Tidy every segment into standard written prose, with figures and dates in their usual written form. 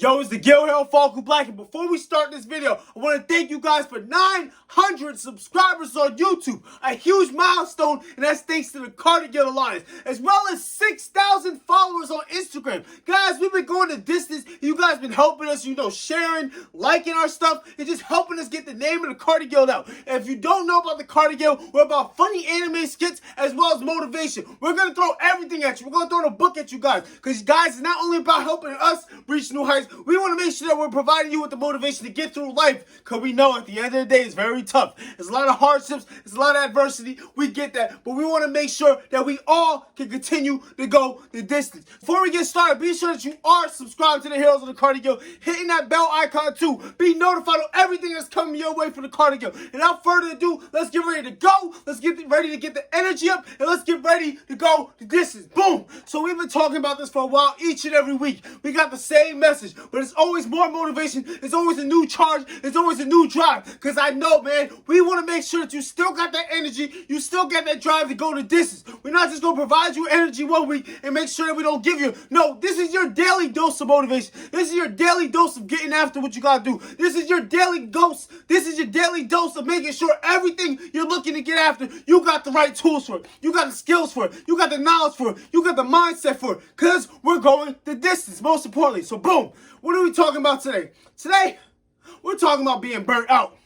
Yo, it's the Gil Hill Falco Black, and before we start this video, I want to thank you guys for 900 subscribers on YouTube, a huge milestone, and that's thanks to the Cardigan Alliance, as well as 6,000 followers on Instagram. Guys, we've been going the distance. You guys been helping us, sharing, liking our stuff, and just helping us get the name of the Cardigan out. And if you don't know about the Cardigan, we're about funny anime skits as well as motivation. We're going to throw everything at you. We're going to throw the book at you guys, because guys, it's not only about helping us reach new heights. We want to make sure that we're providing you with the motivation to get through life, because we know at the end of the day it's very tough. There's a lot of hardships, there's a lot of adversity. We get that, but we want to make sure that we all can continue to go the distance. Before we get started, be sure that you are subscribed to the Heroes of the Cardigan, hitting that bell icon too. Be notified of everything that's coming your way for the Cardigan. And without further ado, let's get ready to go. Let's get ready to get the energy up, and let's get ready to go the distance. Boom! So we've been talking about this for a while, each and every week. We got the same message, but it's always more motivation. It's always a new charge. It's always a new drive. Because I know, man, we want to make sure that you still got that energy. You still got that drive to go the distance. We're not just going to provide you energy one week and make sure that we don't give you. No, this is your daily dose of motivation. This is your daily dose of getting after what you got to do. This is your daily dose. This is your daily dose of making sure everything you're looking to get after, you got the right tools for it. You got the skills for it. You got the knowledge for it. You got the mindset for it. Because we're going the distance, most importantly. So, boom. What are we talking about today? Today, we're talking about being burnt out.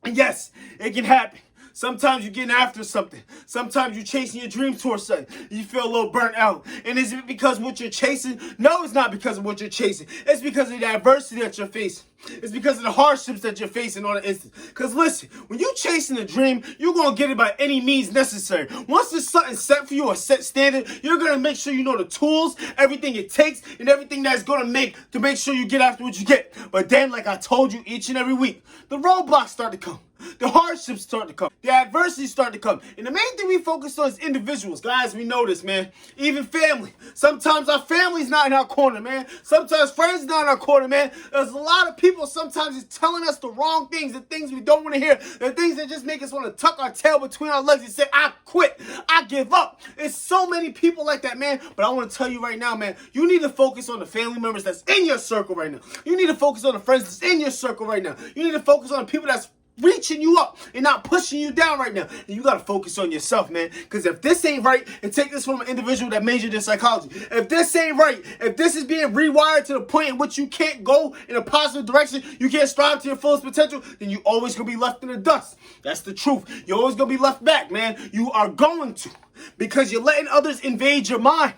And yes, it can happen. Sometimes you're getting after something. Sometimes you're chasing your dreams towards something. You feel a little burnt out. And is it because of what you're chasing? No, it's not because of what you're chasing. It's because of the adversity that you're facing. It's because of the hardships that you're facing on the instant. Because listen, when you're chasing a dream, you're going to get it by any means necessary. Once there's something set for you, a set standard, you're going to make sure you know the tools, everything it takes, and everything that's going to make sure you get after what you get. But then, like I told you each and every week, the roadblocks start to come. The hardships start to come. The adversity start to come. And the main thing we focus on is individuals. Guys, we know this, man. Even family. Sometimes our family's not in our corner, man. Sometimes friends not in our corner, man. There's a lot of people sometimes just telling us the wrong things, the things we don't want to hear, the things that just make us want to tuck our tail between our legs and say, I quit. I give up. There's so many people like that, man. But I want to tell you right now, man, you need to focus on the family members that's in your circle right now. You need to focus on the friends that's in your circle right now. You need to focus on the people that's reaching you up and not pushing you down right now. And you got to focus on yourself, man. Because if this ain't right, and take this from an individual that majored in psychology, if this ain't right, if this is being rewired to the point in which you can't go in a positive direction, you can't strive to your fullest potential, then you always going to be left in the dust. That's the truth. You're always going to be left back, man. You are going to. Because you're letting others invade your mind.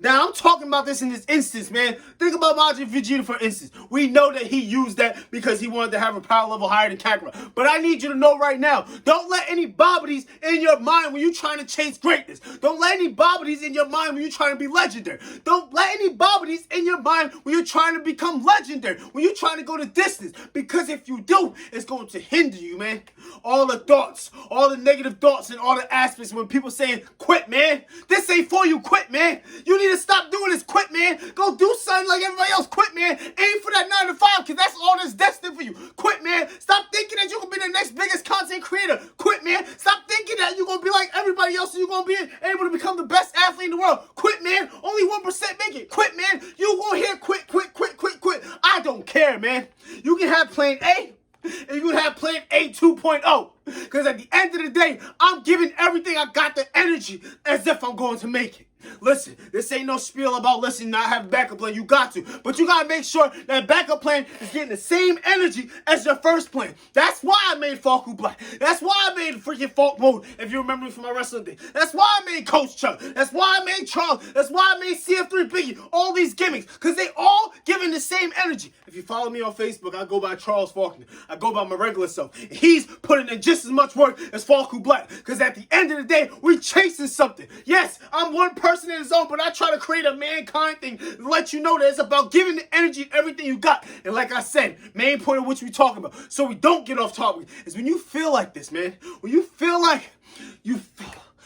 Now, I'm talking about this in this instance, man. Think about Majin Vegeta, for instance. We know that he used that because he wanted to have a power level higher than Kakarot. But I need you to know right now, don't let any bobbities in your mind when you're trying to chase greatness. Don't let any bobbities in your mind when you're trying to be legendary. Don't let any bobbities in your mind when you're trying to become legendary, when you're trying to go the distance. Because if you do, it's going to hinder you, man. All the thoughts, all the negative thoughts, and all the aspects when people saying, quit, man. This ain't for you, quit, man. You need to stop doing this. Quit, man. Go do something like everybody else. Quit, man. Aim for that 9 to 5, because that's all that's destined for you. Quit, man. Stop thinking that you're going to be the next biggest content creator. Quit, man. Stop thinking that you're going to be like everybody else and you're going to be able to become the best athlete in the world. Quit, man. Only 1% make it. Quit, man. You going to hear quit, quit, quit, quit, quit. I don't care, man. You can have plan A, and you can have plan A 2.0. Because at the end of the day, I'm giving everything I got, the energy, as if I'm going to make it. Listen, this ain't no spiel about, listen, not have a backup plan. You got to. But you got to make sure that backup plan is getting the same energy as your first plan. That's why I made Falco Black. That's why I made freaking Falk Mode, if you remember me from my wrestling thing. That's why I made Coach Chuck. That's why I made Charles. That's why I made CF3 Biggie. All these gimmicks. Because they all giving the same energy. If you follow me on Facebook, I go by Charles Faulkner. I go by my regular self. And he's putting in just as much work as Falco Black. Because at the end of the day, we chasing something. Yes, I'm one person in his own, but I try to create a mankind thing to let you know that it's about giving the energy and everything you got. And like I said, main point of which we talking about, so we don't get off topic, is when you feel like this, man. When you feel like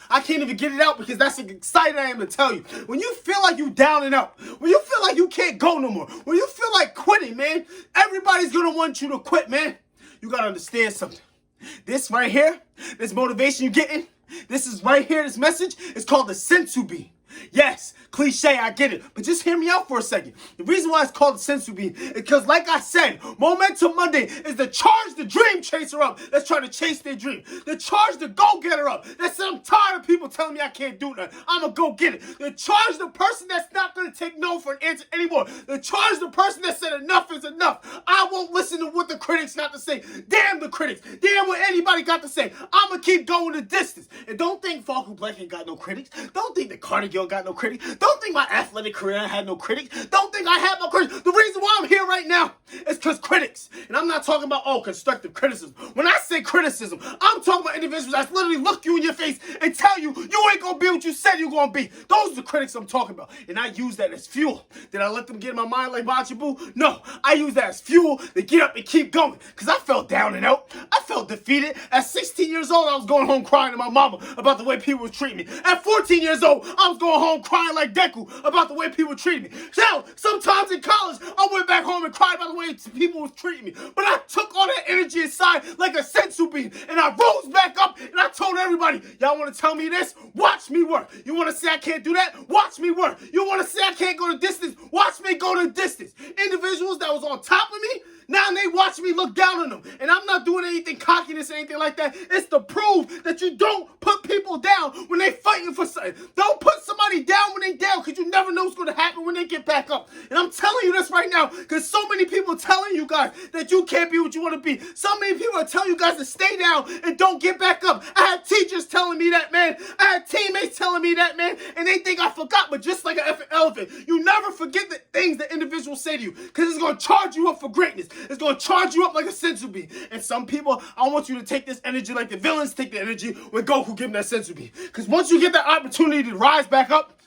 I can't even get it out because that's how excited I am to tell you. When you feel like you down and out, when you feel like you can't go no more, when you feel like quitting, man, everybody's gonna want you to quit, man. You gotta understand something. This right here, this motivation you're getting, this is right here, this message is called the Senzu beam. Yes, cliche, I get it. But just hear me out for a second. The reason why it's called the Senzu bean is because, like I said, Momentum Monday is to charge the dream chaser up that's trying to chase their dream. To charge the go-getter up that said, I'm tired of people telling me I can't do nothing. I'm going to go get it. To charge the person that's not going to take no for an answer anymore. To charge the person that said enough is enough. I won't listen to what the critics got to say. Damn the critics. Damn what anybody got to say. I'm going to keep going the distance. And don't think Falco Black ain't got no critics. Don't think the Cardigan got no critics. Don't think my athletic career had no critics. Don't think I have no critics. The reason why I'm here right now is because critics. And I'm not talking about, constructive criticism. When I say criticism, I'm talking about individuals that literally look you in your face and tell you, you ain't going to be what you said you're going to be. Those are the critics I'm talking about. And I use that as fuel. Did I let them get in my mind like Machi Boo? No. I use that as fuel to get up and keep going. Because I felt down and out. I felt defeated. At 16 years old, I was going home crying to my mama about the way people were treating me. At 14 years old, I was going home crying like Deku about the way people treated me. Now, sometimes in college, I went back home and cried about the way people was treating me. But I took all that energy inside like a senzu bean, and I rose back up, and I told everybody, y'all want to tell me this? Watch me work. You want to say I can't do that? Watch me work. You want to say I can't go the distance? Watch me go the distance. Individuals that was on top of me, now they watch me look down on them. And I'm not doing anything cockiness or anything like that. It's to prove that you don't put people down when they fighting for something. Don't put somebody down when they down, because you never know what's going to happen when they get back up. And I'm telling you this right now because so many people are telling you guys that you can't be what you want to be. So many people are telling you guys to stay down and don't get back up. I had teachers telling me that, man. I had teammates telling me that, man. And they think I forgot, but just like an effing elephant, you never forget the things that individuals say to you, because it's going to charge you up for greatness. It's going to charge you up like a senzu bean. And some people, I want you to take this energy like the villains take the energy when Goku give them that senzu bean. Because once you get that opportunity to rise back up,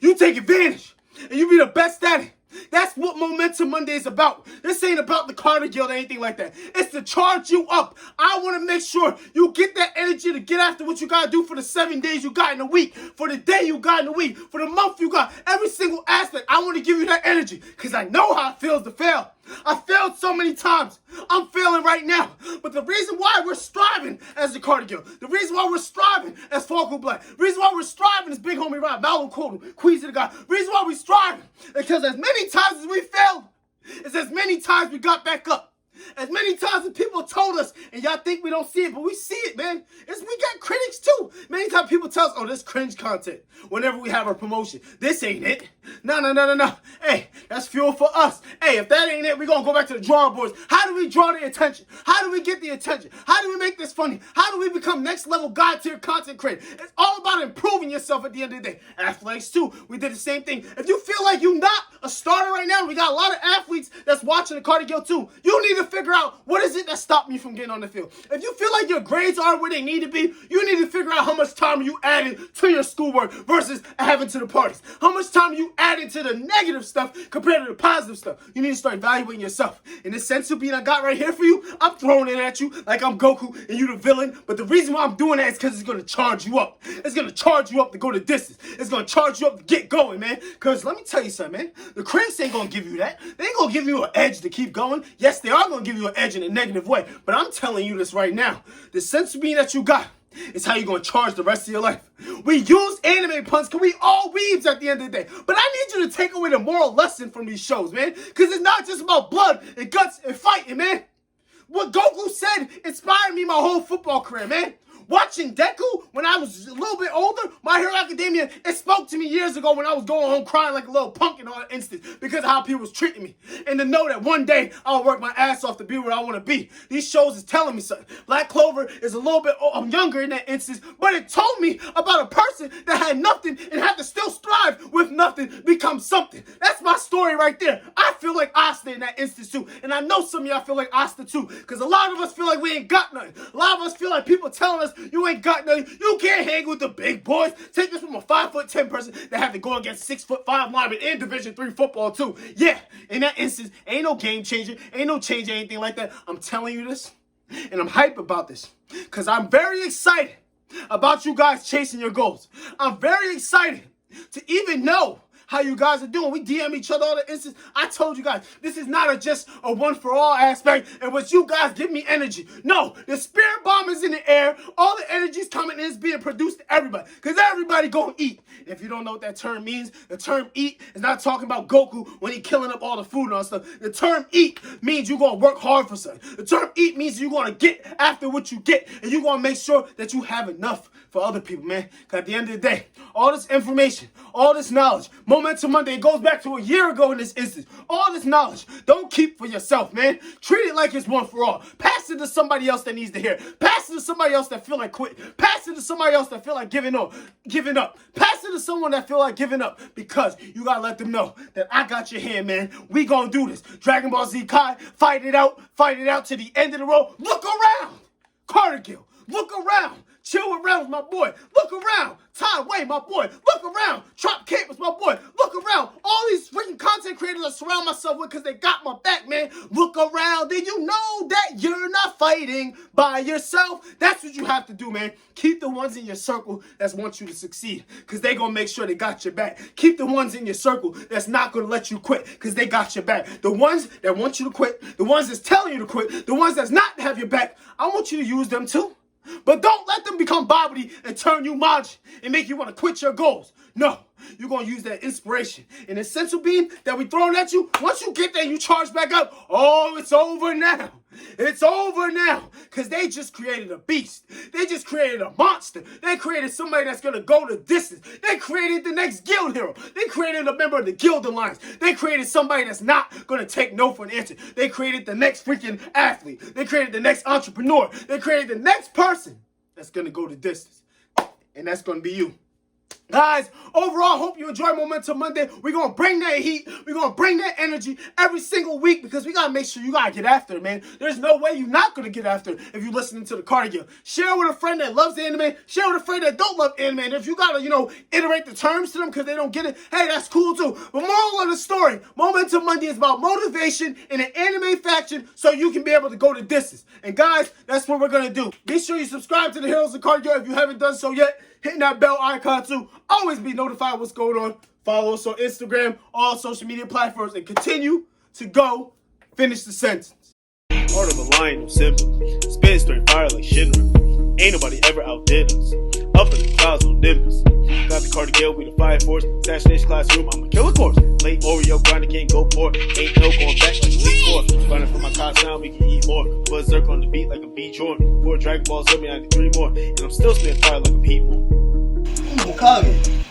you take advantage. And you be the best at it. That's what Momentum Monday is about. This ain't about the Carter Guild or anything like that. It's to charge you up. I want to make sure you get that energy to get after what you got to do for the 7 days you got in a week, for the day you got in a week, for the month you got. Every single aspect, I want to give you that energy because I know how it feels to fail. I failed so many times. I'm failing right now. But the reason why we're striving as the Carter Guild, the reason why we're striving as Falco Black, the reason why we're striving as Big Homie Rod, Malum Kodu, Queasy the God, the reason why we're striving is because as many times as we failed, it's as many times we got back up. As many times as people told us, and y'all think we don't see it, but we see it, man. We got critics too. Many times people tell us, oh, this cringe content whenever we have our promotion. This ain't it. No. Hey, that's fuel for us. Hey, if that ain't it, we're going to go back to the drawing boards. How do we draw the attention? How do we get the attention? How do we make this funny? How do we become next level God tier content creator? It's all about improving yourself at the end of the day. Athletics too, we did the same thing. If you feel like you're not a starter right now, we got a lot of athletes that's watching the Carter Guild too. You need to figure out what is it that stopped me from getting on the field. If you feel like your grades are where they need to be, you need to figure out how much time you added to your schoolwork versus having to the parties. How much time you added to the negative stuff compared to the positive stuff. You need to start evaluating yourself. In this senzu bean I got right here for you, I'm throwing it at you like I'm Goku and you the villain. But the reason why I'm doing that is because it's going to charge you up. It's going to charge you up to go the distance. It's going to charge you up to get going, man. Because let me tell you something, man. The critics ain't going to give you that. They ain't going to give you an edge to keep going. Yes, they are going to give you an edge in a negative way. But I'm telling you this right now. The senzu bean that you got is how you're going to charge the rest of your life. We use anime puns because we all weebs at the end of the day. But I need you to take away the moral lesson from these shows, man. Because it's not just about blood and guts and fighting, man. What Goku said inspired me my whole football career, man. Watching Deku when I was a little bit older, My Hero Academia, it spoke to me years ago when I was going home crying like a little punk in all instance because of how people was treating me. And to know that one day I'll work my ass off to be where I want to be. These shows is telling me something. Black Clover is a little bit younger in that instance, but it told me about a person that had nothing and had to still strive with nothing, become something. That's my story right there. I feel like Asta in that instance too. And I know some of y'all feel like Asta too, because a lot of us feel like we ain't got nothing. A lot of us feel like people telling us you ain't got nothing. You can't hang with the big boys. Take this from a 5'10" person that have to go against 6'5" linemen in Division III football too. Yeah, in that instance, ain't no game changer, ain't no change or anything like that. I'm telling you this, and I'm hype about this, because I'm very excited about you guys chasing your goals. I'm very excited to even know how you guys are doing. We DM each other all the instances. I told you guys, this is not just a one-for-all aspect in which you guys give me energy. No, the spirit bomb is in the air. All the energy is coming in, is being produced to everybody. Because everybody gonna eat. If you don't know what that term means, the term eat is not talking about Goku when he killing up all the food and all stuff. The term eat means you're gonna work hard for something. The term eat means you're gonna get after what you get. And you're gonna make sure that you have enough for other people, man. Because at the end of the day, all this information, all this knowledge, Momentum Monday, it goes back to a year ago in this instance. All this knowledge, don't keep for yourself, man. Treat it like it's one for all. Pass it to somebody else that needs to hear it. Pass it to somebody else that feel like quit. Pass it to somebody else that feel like giving up. Pass it to someone that feel like giving up, because you gotta let them know that I got your hand, man. We gonna do this. Dragon Ball Z Kai, fight it out to the end of the road. Look around, Carnegie. Look around. Chill around with my boy. Look around. Ty Way, my boy. Look around. Trop Campus, my boy. Look around. All these freaking content creators I surround myself with because they got my back, man. Look around. Did you know that you're not fighting by yourself? That's what you have to do, man. Keep the ones in your circle that want you to succeed, because they going to make sure they got your back. Keep the ones in your circle that's not going to let you quit, because they got your back. The ones that want you to quit, the ones that's telling you to quit, the ones that's not have your back, I want you to use them too. But don't let them become bobbity and turn you maji and make you want to quit your goals. No, you're going to use that inspiration and the Senzu beam that we throwing at you. Once you get there, you charge back up. Oh, it's over now. It's over now, because they just created a beast. They just created a monster. They created somebody that's going to go the distance. They created the next guild hero. They created a member of the Guild Alliance. They created somebody that's not going to take no for an answer. They created the next freaking athlete. They created the next entrepreneur. They created the next person that's going to go the distance. And that's going to be you. Guys, overall, hope you enjoy Momentum Monday. We're going to bring that heat. We're going to bring that energy every single week, because we got to make sure you got to get after it, man. There's no way you're not going to get after it if you're listening to the Carnegie. Share with a friend that loves anime. Share with a friend that don't love anime. And if you got to, iterate the terms to them because they don't get it, hey, that's cool too. But moral of the story, Momentum Monday is about motivation in an anime faction so you can be able to go the distance. And guys, that's what we're going to do. Be sure you subscribe to the Heroes of Carnegie if you haven't done so yet. Hitting that bell icon too. Always be notified what's going on. Follow us on Instagram, all social media platforms, and continue to go finish the sentence. Part of the line of Simba. Spin straight fire like Shinra. Ain't nobody ever outdid us. Up in the clouds on Nimbus. Got the Carnegie, we the fire force. Assassination classroom, I'm a killer course. Late Oreo, grinder can't go for it. Ain't no going back like a T4. Running from my car sound, we can eat more. Put a circle on the beat like a beach horn. 4 Dragon Balls, me, I need 3 more. And I'm still spinning fire like a Pete Moore. Hokage.